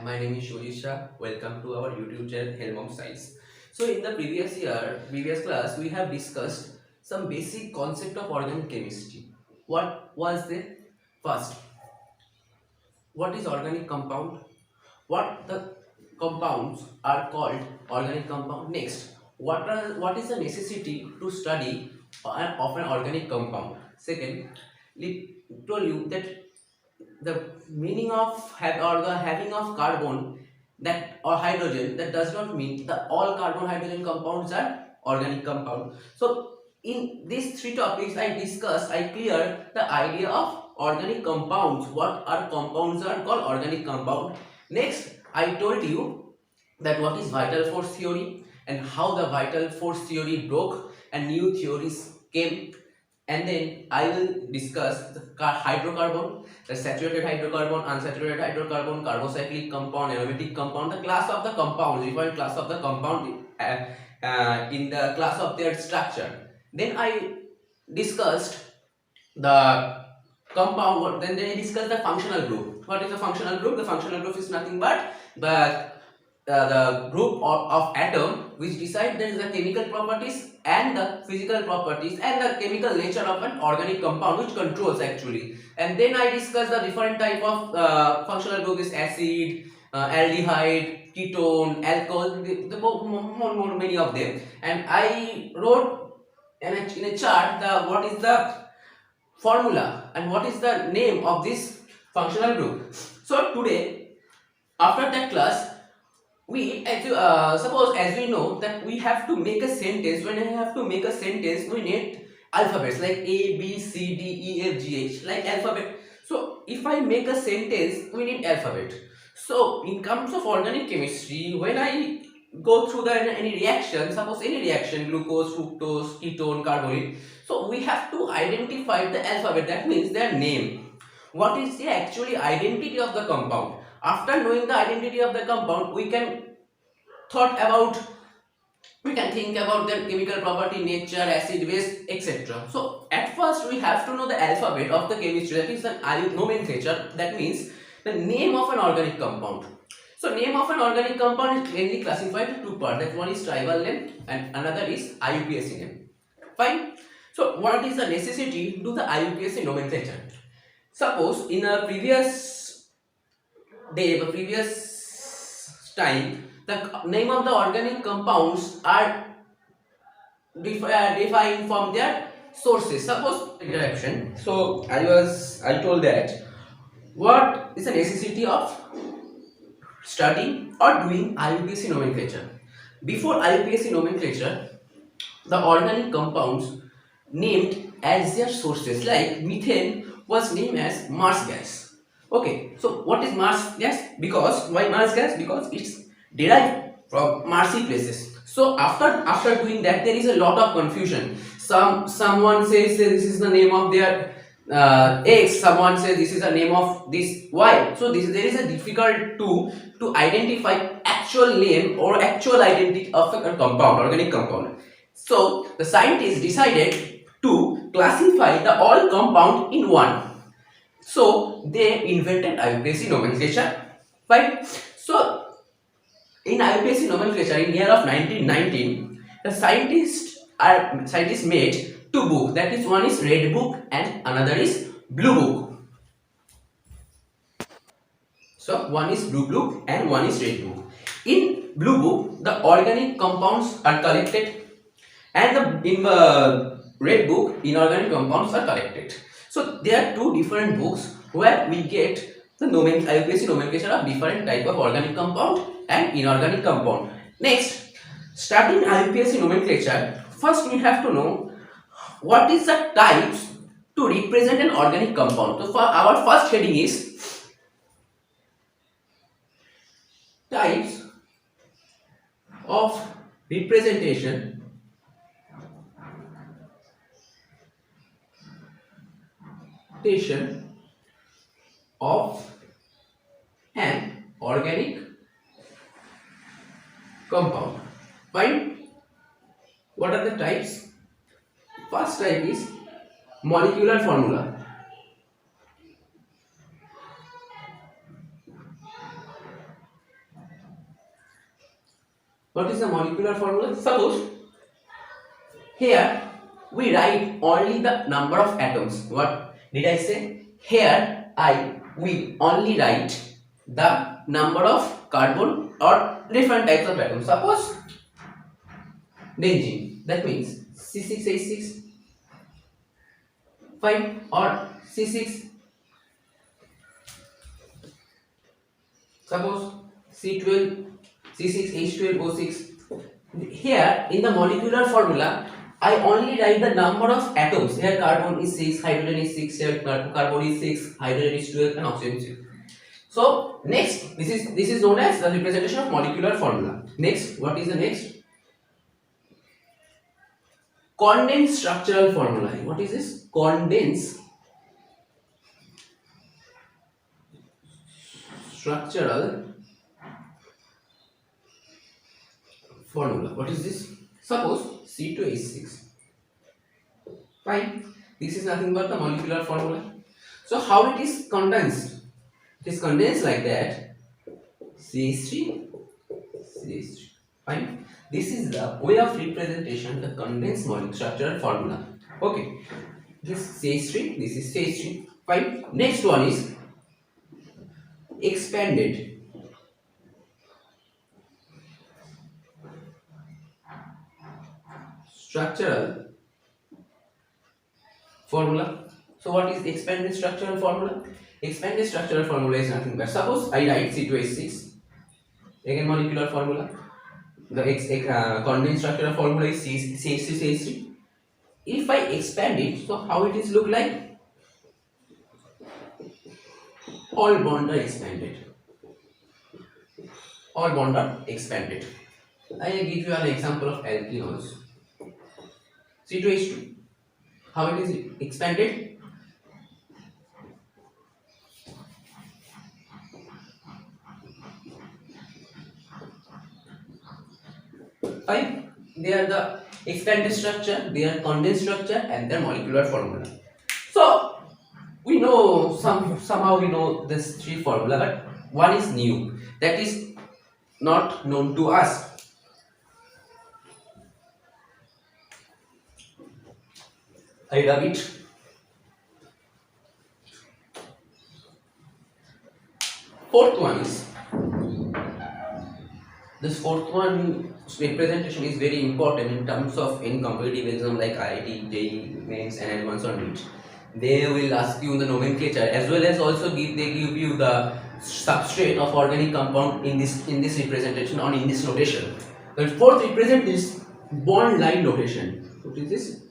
my name is Shojisha. Welcome to our YouTube channel Helm of Science. So in the previous class, we have discussed some basic concept of organic chemistry. What was the first? What is organic compound? What the compounds are called organic compound? Next, what is the necessity to study of an organic compound? Second, we told you that the meaning of or the having of carbon that or hydrogen, that does not mean that all carbon hydrogen compounds are organic compound. So in these three topics I cleared the idea of organic compounds. What are compounds are called organic compound. Next, I told you that what is vital force theory and how the vital force theory broke and new theories came. And then I will discuss the hydrocarbon, the saturated hydrocarbon, unsaturated hydrocarbon, carbocyclic compound, aromatic compound, the class of the compounds, different class of the compound in the class of their structure. Then I discussed the compound, then they discussed the functional group. What is the functional group? The functional group is nothing but the group of atom which decide there is the chemical properties and the physical properties and the chemical nature of an organic compound which controls actually. And then I discussed the different type of functional group is acid, aldehyde, ketone, alcohol, many of them. And I wrote in a chart the what is the formula and what is the name of this functional group. So today, after that class, we suppose as we know that we have to make a sentence. When I have to make a sentence, we need alphabets like A, B, C, D, E, F, G, H, like alphabet. So if I make a sentence, we need alphabet. So in terms of organic chemistry, when I go through any reaction, suppose any reaction, glucose, fructose, ketone, carbonate, so we have to identify the alphabet. That means their name. What is the actually identity of the compound? After knowing the identity of the compound, we can think about their chemical property, nature, acid, base, etc. So at first we have to know the alphabet of the chemistry, that is the nomenclature. That means the name of an organic compound. So name of an organic compound is mainly classified into two parts. That one is tribal name and another is IUPAC name. Fine. So what is the necessity to do the IUPAC nomenclature? Suppose in a previous time, the name of the organic compounds are defined from their sources. Suppose interaction. So I told that what is the necessity of studying or doing IUPAC nomenclature. Before IUPAC nomenclature, the organic compounds named as their sources, like methane was named as Mars gas. Okay, so what is Mars gas? Because why Mars gas? Because it's derived from Marsy places. So after doing that, there is a lot of confusion. Someone says this is the name of their X. Someone says this is the name of this Y. So there is a difficult to identify actual name or actual identity of a compound, organic compound. So the scientists decided to classify the all compound in one. So they invented IUPAC nomenclature. Right? So in IUPAC nomenclature in year of 1919, the scientists made two books. That is, one is red book and another is blue book. So one is blue book and one is red book. In blue book, the organic compounds are collected, and in the red book, inorganic compounds are collected. So there are two different books where we get the IUPAC nomenclature of different type of organic compound and inorganic compound. Next, starting IUPAC nomenclature, first we have to know what is the types to represent an organic compound. So for our first heading is types of representation of an organic compound. Fine. What are the types? First type is molecular formula. What is the molecular formula? Suppose here we write only the number of atoms. What did I say? Here we only write the number of carbon or different types of atoms. Suppose benzene, that means C6H6, fine, or C6, suppose C12, C6H12O6. Here in the molecular formula, I only write the number of atoms. Here carbon is 6, hydrogen is 6, here carbon is 6, hydrogen is 12, and oxygen is 6. So next, this is known as the representation of molecular formula. Next, what is the next? Condensed structural formula. What is this? Condensed structural formula. What is this? Suppose C2H6. Fine. This is nothing but the molecular formula. So how it is condensed? It is condensed like that. CH3, CH3. Fine. This is the way of representation, the condensed molecular structural formula. Okay. This CH3, this is CH3. Fine. Next one is expanded structural formula. So what is expanded structural formula? Expanded structural formula is nothing but, suppose I write C2H6, again molecular formula. The condensed structural formula is CH3CH3. If I expand it, so how it is look like? All bonds are expanded. All bonds are expanded. I will give you an example of alkene also. C2H2. How it is expanded? Fine. They are the expanded structure, they are condensed structure, and their molecular formula. So we know somehow we know this three formula, but one is new, that is not known to us. I love it. Fourth one is, this fourth one representation is very important in terms of any competitive exam like IIT, JEE, mains, and advanced or NEET. They will ask you the nomenclature, as well as also they give you the substrate of organic compound in this representation or in this notation. The fourth represent is bond line notation. What is this?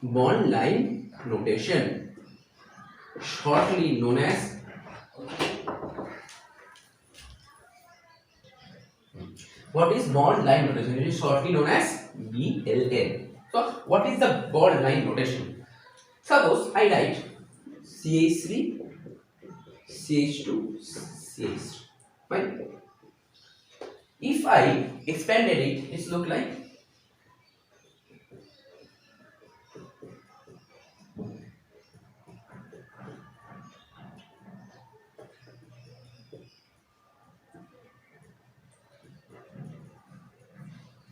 Bond line notation, shortly known as what is bond line notation? It is shortly known as BLN. So what is the bond line notation? Suppose I write CH3, CH2, CH3. Fine. If I expanded it, it look like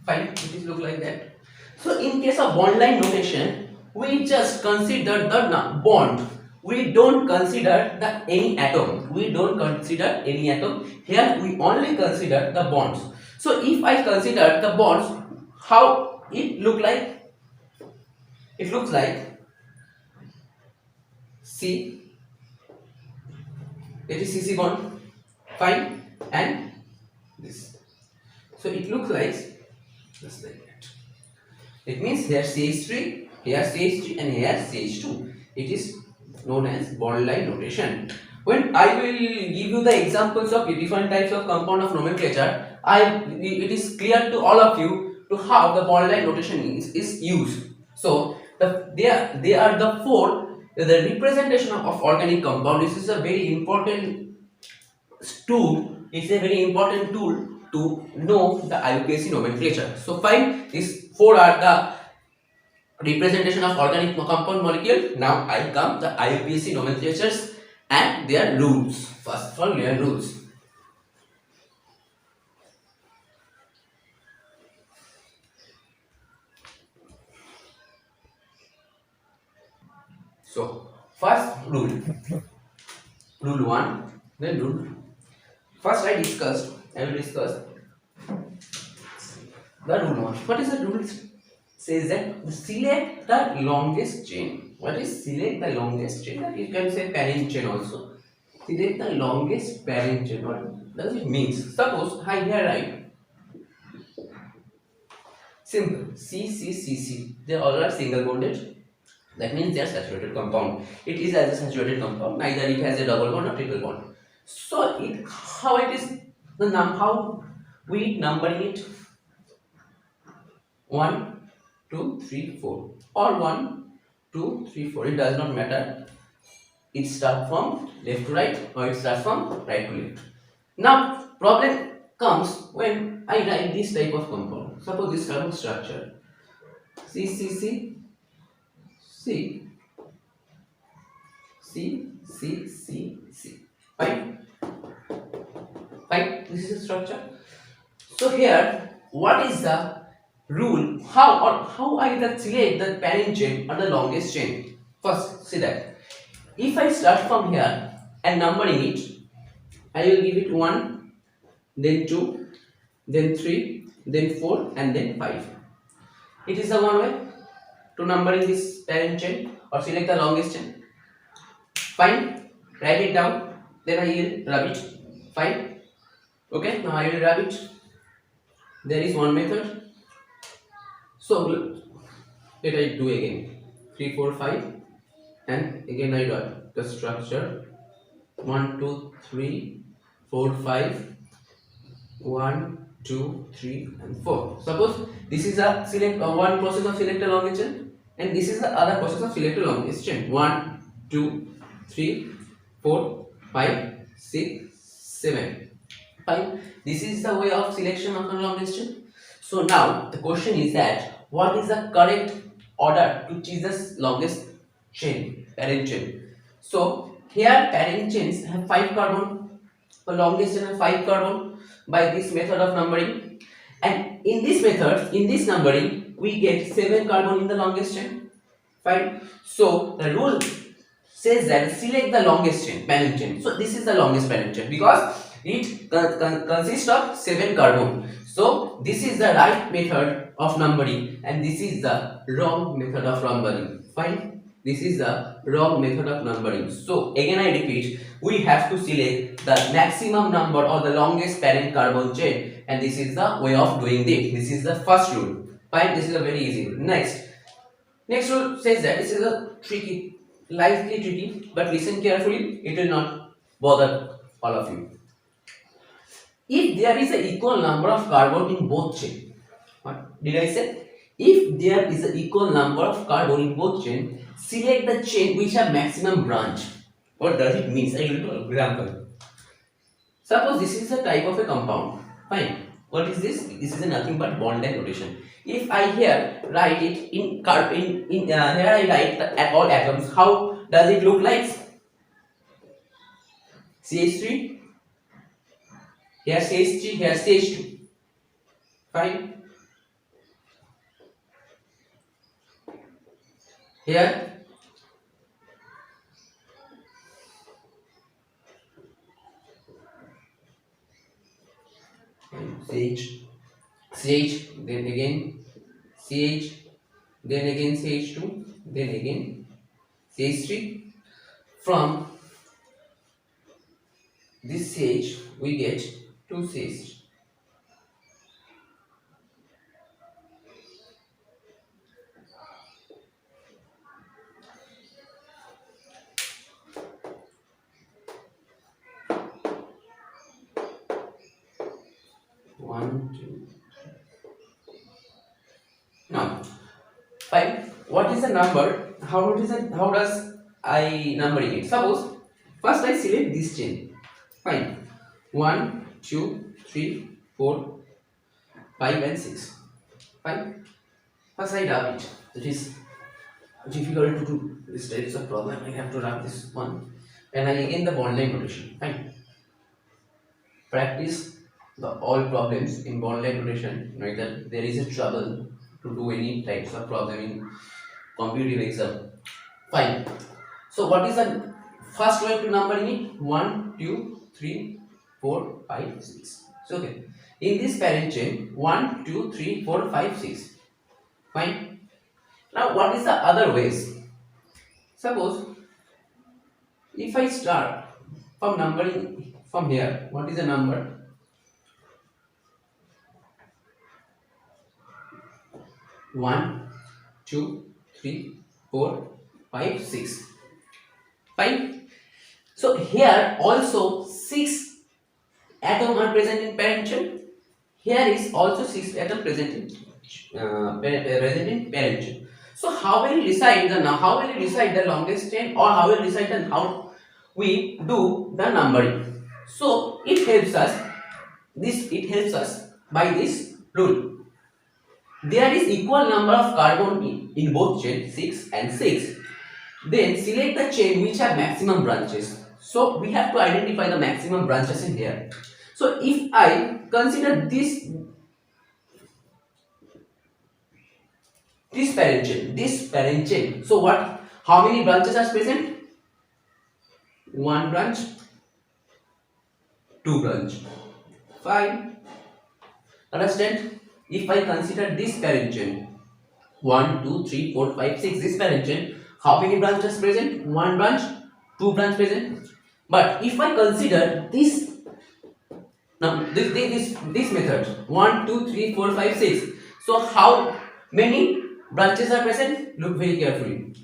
fine. It is look like that. So in case of bond line notation, we just consider the bond. We don't consider any atom. We don't consider any atom. Here we only consider the bonds. So if I consider the bonds, how it look like? It looks like C. It is CC bond. Fine. And this. So it looks like just like that. It means here CH3, here CH3, and here CH2. It is known as bond line notation. When I will give you the examples of different types of compound of nomenclature, it is clear to all of you to how the bond line notation is used. So they are the four, the representation of organic compound. This is a very important tool. It's a very important tool to know the IUPAC nomenclature. So fine, these four are the representation of organic compound molecule. Now I come the IUPAC nomenclatures and their rules. First of all, their rules. So first rule 1, then rule 2. First I will discuss the rule 1. What is the rule? Says that select the longest chain. What is select the longest chain? That you can say parent chain also. Select the longest parent chain. What does it mean? Suppose I here write simple C. They all are single bonded. That means they are saturated compound. It is as a saturated compound. Neither it has a double bond or triple bond. So it how it is the how we number it 1, 2, 3, 4 or 1, 2, 3, 4. It does not matter. It starts from left to right or it starts from right to left. Now problem comes when I write this type of compound. Suppose this type of structure C. Fine. Fine. This is the structure. So here, what is the rule? How I select the parent chain or the longest chain? First, see that. If I start from here and numbering it, I will give it 1, then 2, then 3, then 4, and then 5. It is the one way to numbering this parent chain or select the longest chain. Fine. Write it down. Then I will rub it. Fine. Okay. Now I will rub it. There is one method. So let I do again 3, 4, 5, and again I write the structure 1, 2, 3, 4, 5, 1, 2, 3, and 4. Suppose this is a one process of select a longest chain, and this is the other process of select a longest chain. 1, 2, 3, 4, 5, 6, 7. Fine. This is the way of selection of the longest chain. So now the question is that what is the correct order to choose the longest chain, parent chain? So here parent chains have 5 carbon, the longest chain have 5 carbon by this method of numbering, and in this method, in this numbering, we get 7 carbon in the longest chain. Fine. So the rule says that select the longest chain, parent chain. So this is the longest parent chain because it consists of 7 carbon. So this is the right method of numbering and this is the wrong method of numbering. Fine. This is the wrong method of numbering. So again I repeat, we have to select the maximum number or the longest parent carbon chain, and this is the way of doing it. This is the first rule. Fine. This is a very easy rule. Next rule says that this is a lightly tricky, but listen carefully. It will not bother all of you. If there is an equal number of carbon in both chain, what did I say? If there is an equal number of carbon in both chain, select the chain which have maximum branch. What does it mean? I will give an example. Suppose this is a type of a compound. Fine. What is this? This is nothing but bond line notation. If I here write it in here I write all atoms. How does it look like? CH3. Here CH3. Here CH2. Fine. Here CH, then again CH, then again CH2, then again CH3. From this CH we get 2 CH. One, two. Now, fine. What is the number? How does I numbering it? Suppose first I select this chain. Fine. 1, 2, 3, 4, 5 and 6. Fine. First I rub it. It is difficult to do this type of problem. I have to rub this one. And I again the bond line notation. Fine. Practice the all problems in bond line notation. Right, that there is a trouble to do any types of problem in competitive exam. Fine. So what is the first way to numbering it? 1, 2, 3, 4, 5, 6. So okay. In this parent chain, 1, 2, 3, 4, 5, 6. Fine. Now what is the other ways? Suppose if I start from numbering from here, what is the number? 1, 2, 3, 4, 5, 6. Fine. So here also 6 atoms are present in parent chain. Here is also 6 atoms present in parent chain. So how will you decide the longest chain, or how will you decide how we do the numbering? So it helps us by this rule. There is equal number of carbon in both chain 6 and 6. Then select the chain which have maximum branches. So we have to identify the maximum branches in here. So if I consider this parent chain. So what? How many branches are present? One branch, two branch. Fine. Understand? If I consider this parent chain, 1, 2, 3, 4, 5, 6, this parent chain, how many branches present? One branch, two branch present. But if I consider this method, 1, 2, 3, 4, 5, 6. So how many branches are present? Look very carefully.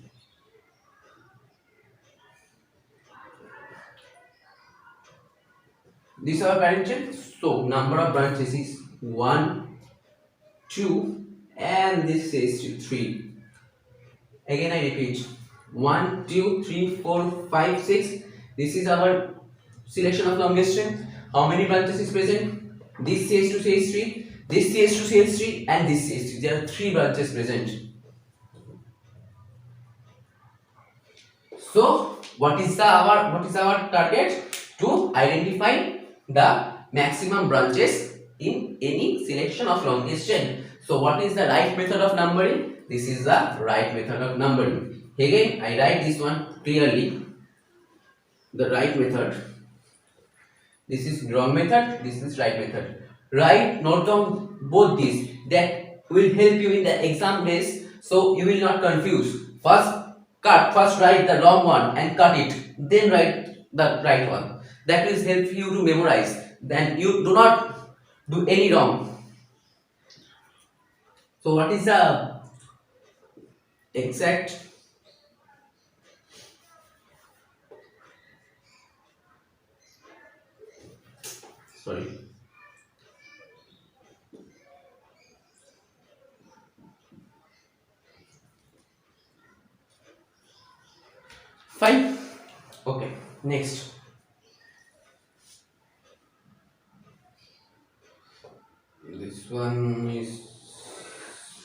These are parent chain. So number of branches is 1, 2, and this is 3. Again I repeat, 1, 2, 3, 4, 5, 6. This is our selection of longest chain. How many branches is present? This CH2 CH3, this CH2 CH3, and this CH3. There are 3 branches present. So what is our target? To identify the maximum branches in any selection of longest chain. So what is the right method of numbering? This is the right method of numbering. Again I write this one clearly. The right method. This is wrong method, this is right method. Write, note down both these. That will help you in the exam days, so you will not confuse. First write the wrong one and cut it. Then write the right one. That will help you to memorize. Then you do not do any wrong. So what is the exact sorry fine. Okay, next. This one is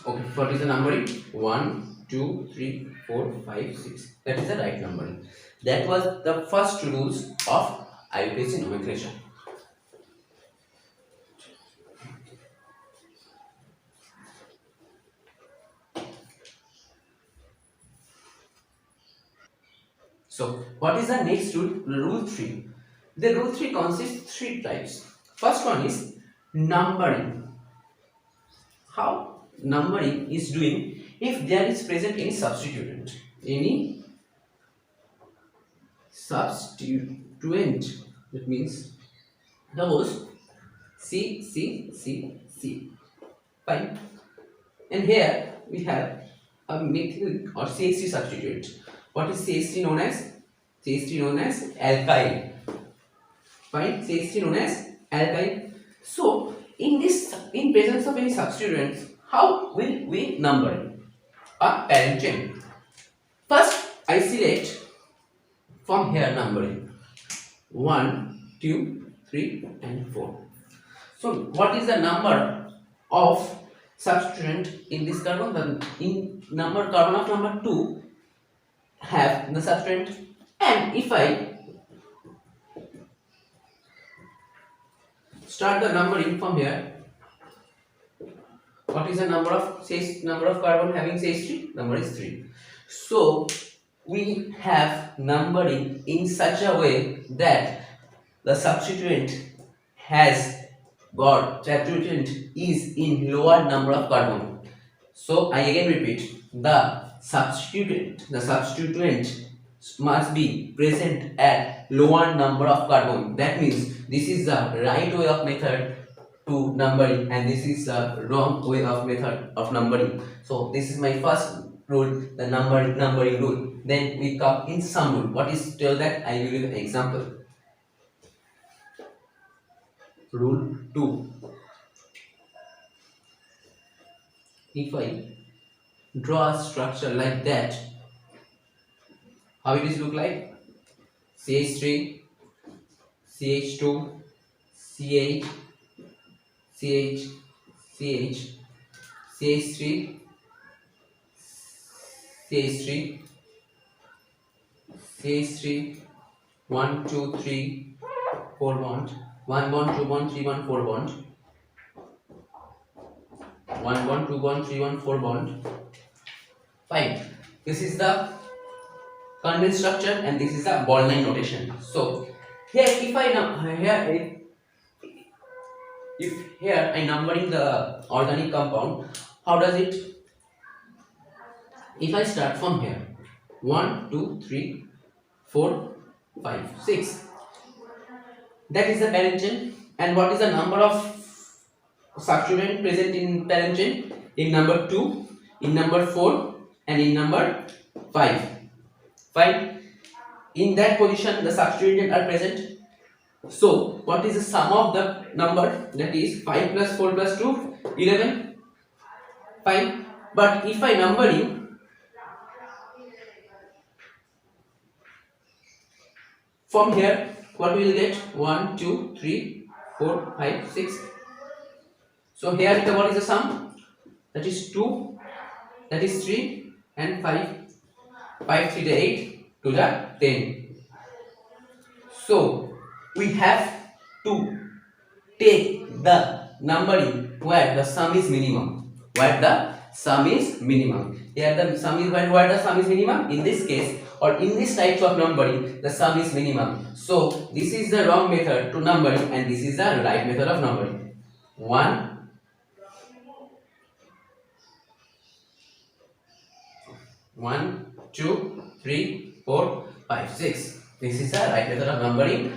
okay. What is the numbering? 1, 2, 3, 4, 5, 6. That is the right numbering. That was the first rules of IUPAC nomenclature. So what is the next rule? Rule 3. The rule 3 consists 3 types. First one is numbering. How numbering is doing if there is present any substituent. Any substituent. That means suppose C, C, C, C. Fine. And here we have a methyl or CH3 substituent. What is CH3 known as? CH3 known as alkyl. Fine. CH3 known as alkyl. So in presence of any substituents, how will we number a parent chain? First, I select from here numbering 1, 2, 3, and 4. So what is the number of substituent in this carbon? In carbon of number 2 have the substituent, and if I start the numbering from here, what is the number of carbon having CH3? Number is 3. So we have numbering in such a way that the substituent has got substituent is in lower number of carbon. So I again repeat, the substituent must be present at lower number of carbon. That means this is the right way of method to numbering and this is the wrong way of method of numbering. So this is my first rule, the numbering rule. Then we come in sum rule. What is tell that? I will give an example. Rule 2. If I draw a structure like that, how it is look like? CH3, CH2, CH, CH, CH, CH3, CH3, CH3, 1, 2, 3, 4 bond, 1 bond, 2 bond, 3 bond, 4 bond, 1 bond, 2 bond, 3 bond, 4 bond. Fine. This is the condensed structure and this is the ball line notation. So here if I here I numbering the organic compound, how does it? If I start from here, 1, 2, 3, 4, 5, 6. That is the parent chain. And what is the number of substituent present in parent chain? In number 2, in number 4, and in number 5. Fine. In that position, the substituent are present. So, what is the sum of the number? That is 5 plus 4 plus 2, 11. Fine. But if I numbering, from here, what we will get? 1, 2, 3, 4, 5, 6. So here what is the sum? That is 2, that is 3 and 5. 5, 3 to 8 to the 10. So we have to take the numbering where the sum is minimum. Where the sum is minimum. Here the sum is where the sum is minimum. In this case or in this types of numbering, the sum is minimum. So this is the wrong method to numbering and this is the right method of numbering. 1, 1, 2, 3, 4, 5, 6. This is the right method of numbering.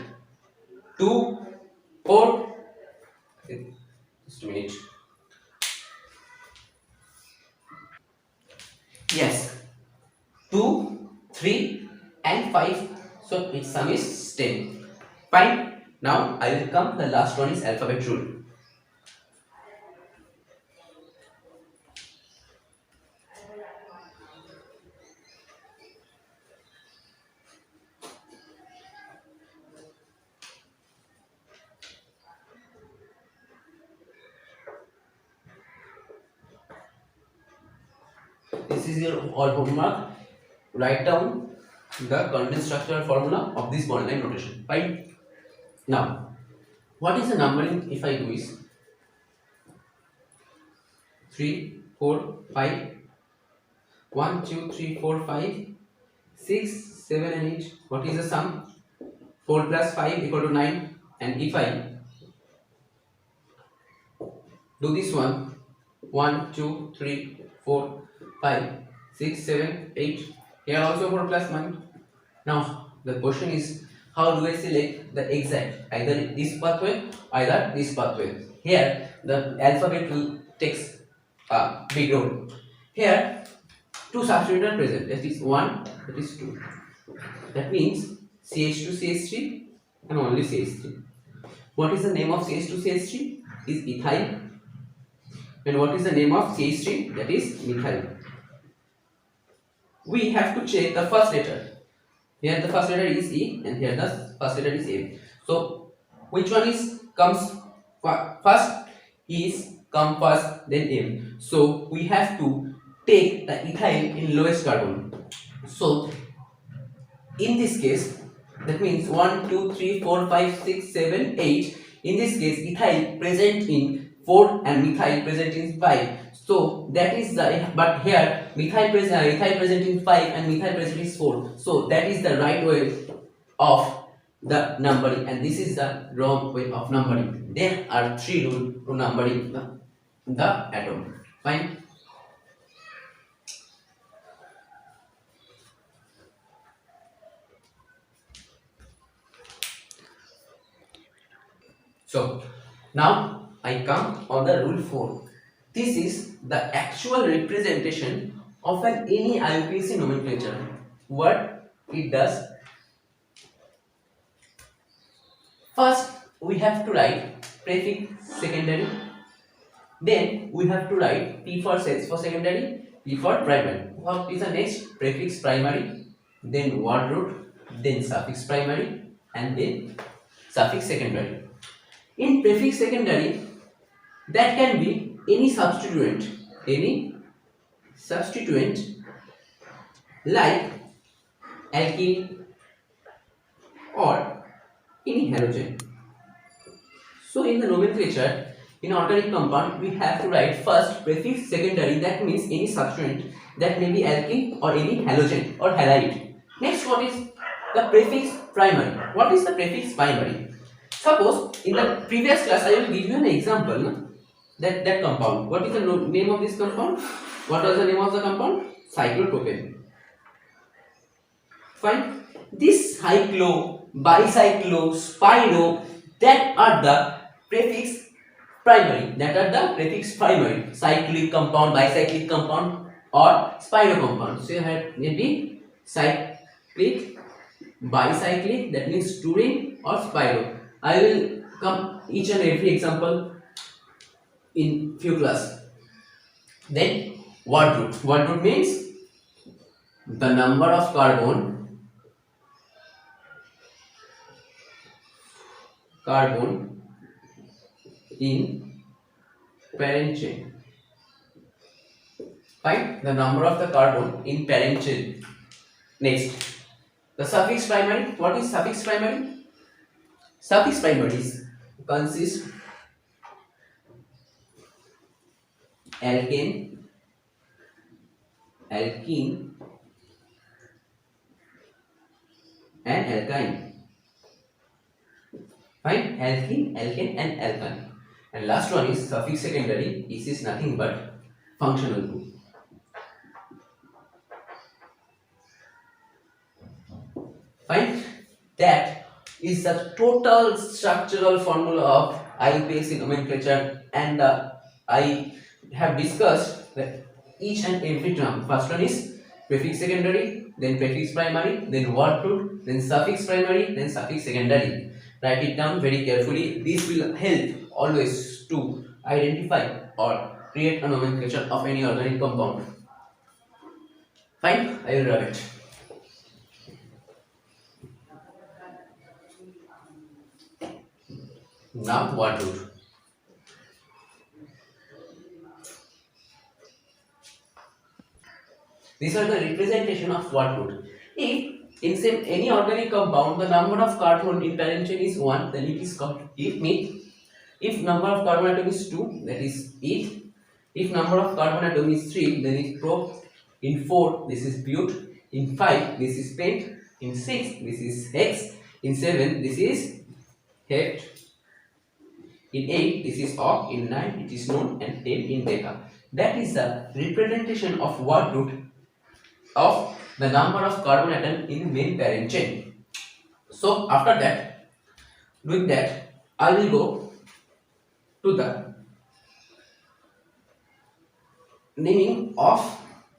2, 4. Just a minute. Yes. 2, 3 and 5. So its sum is 10. Fine. Now I will come. The last one is alphabet rule. This is your all homework. Write down the condensed structural formula of this bond line notation. Fine. Now, what is the numbering if I do is 3, 4, 5, 1, 2, 3, 4, 5, 6, 7 and 8. What is the sum? 4 plus 5 equal to 9. And if I do this one, 1, 2, 3, 4, 5, 6, 7, 8. Here also 4 plus 1. Now the question is, how do I select the exact? Either this pathway, either this pathway. Here the alphabet takes a big role. Here two substituents are present. That is 1, that is 2. That means CH2, CH3 and only CH3. What is the name of CH2, CH3? Is ethyl. And what is the name of CH3? That is methyl. We have to check the first letter. Here the first letter is E and here the first letter is A. So which one is comes first? Is come first, then M. So we have to take the ethyl in lowest carbon. So in this case, that means 1, 2, 3, 4, 5, 6, 7, 8. In this case, ethyl present in 4 and methyl present in 5. So that is the, but here ethyl present in 5 and methyl present is 4. So that is the right way of the numbering, and this is the wrong way of numbering. There are 3 rules to numbering the atom. Fine. So now I come on the rule 4. This is the actual representation of an any IUPAC nomenclature. What it does, first we have to write prefix secondary, then we have to write P for secondary, P for primary. What is the next? Prefix primary, then word root, then suffix primary, and then suffix secondary. In prefix secondary, that can be any substituent like alkene or any halogen. So in the nomenclature, in organic compound, we have to write first prefix secondary, that means any substituent, that may be alkene or any halogen or halide. Next, what is the prefix primary? What is the prefix primary? Suppose in the previous class I will give you an example, no? that compound. What is the name of this compound? What was the name of the compound? Cyclopropane. Fine. This cyclo, bicyclo, spiro, that are the prefix primary. That are the prefix primary. Cyclic compound, bicyclic compound, or spiro compound. So you have maybe cyclic, bicyclic, that means touring, or spiro. I will come each and every example in few class. Then word root. Word root means the number of carbon in parent chain. Fine. The number of the carbon in parent chain. Next, the suffix primary. What is suffix primary? Suffix primaries consist alkane, alkene, and alkyne. Fine, alkene, alkane, and alkyne. And last one is suffix secondary. This is nothing but functional group. Fine, that is the total structural formula of IUPAC nomenclature, and I have discussed that each and every term. First one is prefix secondary, then prefix primary, then word root, then suffix primary, then suffix secondary. Write it down very carefully. This will help always to identify or create a nomenclature of any organic compound. Fine, I will rub it. Now word root. These are the representation of word root. If in same any organic compound the number of carbon in parent chain is 1, then it is called eth. If number of carbon atom is 2, that is eth. If number of carbon atom is 3, then it is prop. In 4, this is but. In 5, this is pent. In 6, this is hex. In 7, this is hept. In 8, this is oct. In 9, it is non, and 10 in deca. That is the representation of word root of the number of carbon atom in the main parent chain. So after that, doing that, I will go to the naming of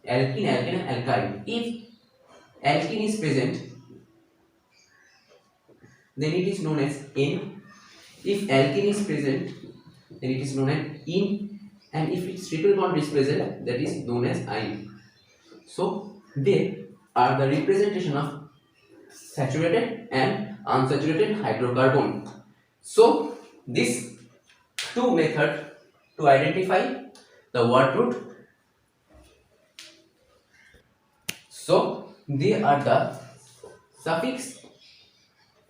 alkene, alkane, and alkyne. If alkene is present, then it is known as N. If alkene is present, then it is known as in, and if its triple bond is present, that is known as ine. So they are the representation of saturated and unsaturated hydrocarbon. So these two methods to identify the word root. So they are the suffix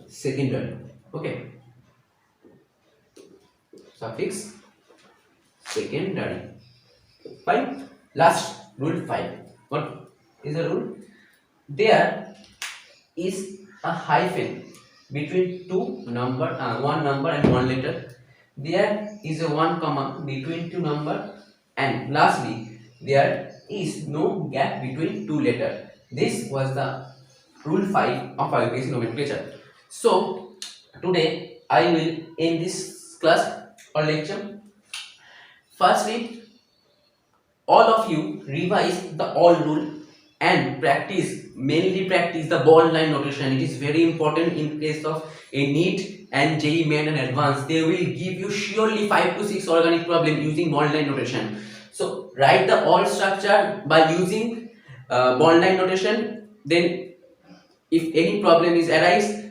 secondary. Okay. Suffix secondary. Fine. Last rule 5. What is the rule? There is a hyphen between one number and one letter. There is a one comma between two number, and lastly there is no gap between two letters. This was the rule 5 of IUPAC nomenclature. So today I will end this class or lecture. Firstly, all of you revise the all rule and mainly practice the ball line notation. It is very important in case of a NEET and JEE main and advanced. They will give you surely 5 to 6 organic problem using ball line notation. So write the all structure by using ball line notation. Then if any problem is arise,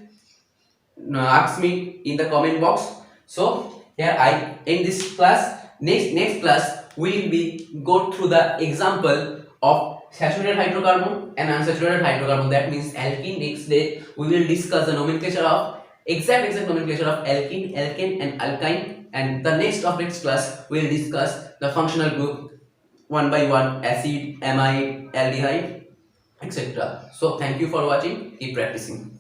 ask me in the comment box. So here I end this class. Next class we will be go through the example of saturated hydrocarbon and unsaturated hydrocarbon. That means alkene. Next day we will discuss the nomenclature of exact nomenclature of alkene, alkane, and alkyne. And the next class we will discuss the functional group one by one: acid, amide, aldehyde, etc. So thank you for watching. Keep practicing.